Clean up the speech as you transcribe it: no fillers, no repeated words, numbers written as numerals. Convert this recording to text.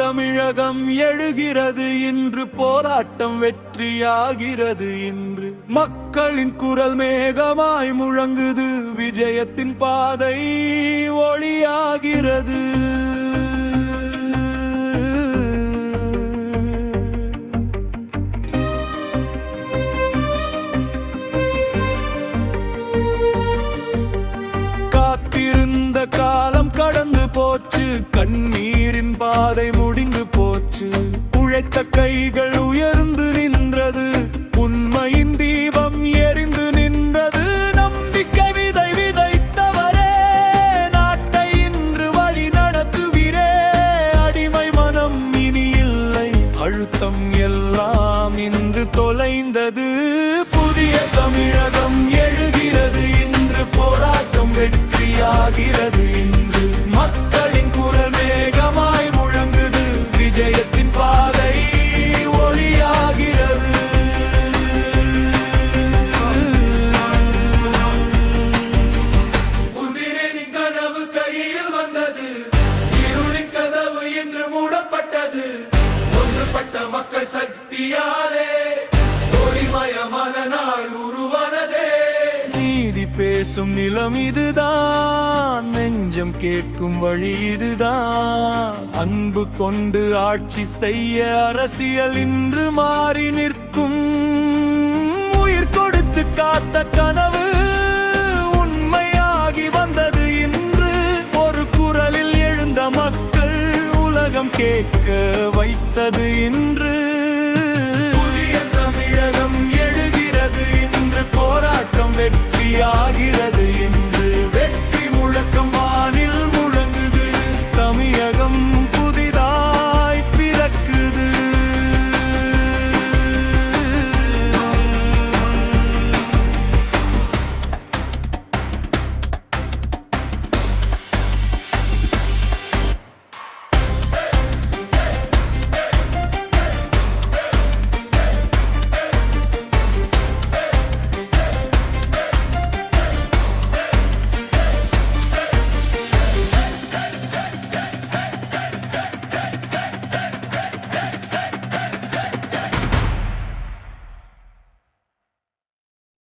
தமிழகம் எழுகிறது இன்று, போராட்டம் வெற்றியாகிறது இன்று. மக்களின் குரல் மேகமாய் முழங்குது, விஜயத்தின் பாதை ஒளியாகிறது. காத்திருந்த காலம் கடந்து போச்சு, கண்ணீரின் பாதை முடிந்து போச்சு. உழைத்த கைகள் உயர்ந்து நின்றது, உண்மையின் தீபம் எரிந்து நின்றது. நம்பிக்கை விதை விதைத்தவரே, நாட்டை இன்று வழி நடத்துவீரே. அடிமை மனம் இனி இல்லை, அழுத்தம் எல்லாம் இன்று தொலைந்தது. புதிய தமிழகம் எழுகிறது இன்று, போராட்டம் வெற்றியாகிறது இன்று. மக்களின் குரல் மேகமாய் முழங்குது, விஜயத்தின் பாதை ஒளியாகிறது. உதிரின் கனவு கையில் வந்தது, இருளின் கதவு இன்று மூடப்பட்டது. ஒன்றுபட்ட மக்கள் சக்தியாலே ஒளிமயமான நாள் உருவானதே. நீதி பேசும் நிலம் இதுதான், நெஞ்சம் கேட்கும் வழி இதுதான். அன்பு கொண்டு ஆட்சி செய்ய அரசியல் இன்று மாறி நிற்கும். உயிர் கொடுத்து காத்த கனவு உண்மையாகி வந்தது இன்று. ஒரு குரலில் எழுந்த மக்கள் உலகம் கேட்க வைத்தது இன்று. புதிய தமிழகம் எழுகிறது இன்று, போராட்டம் வெற்றியாகிறது.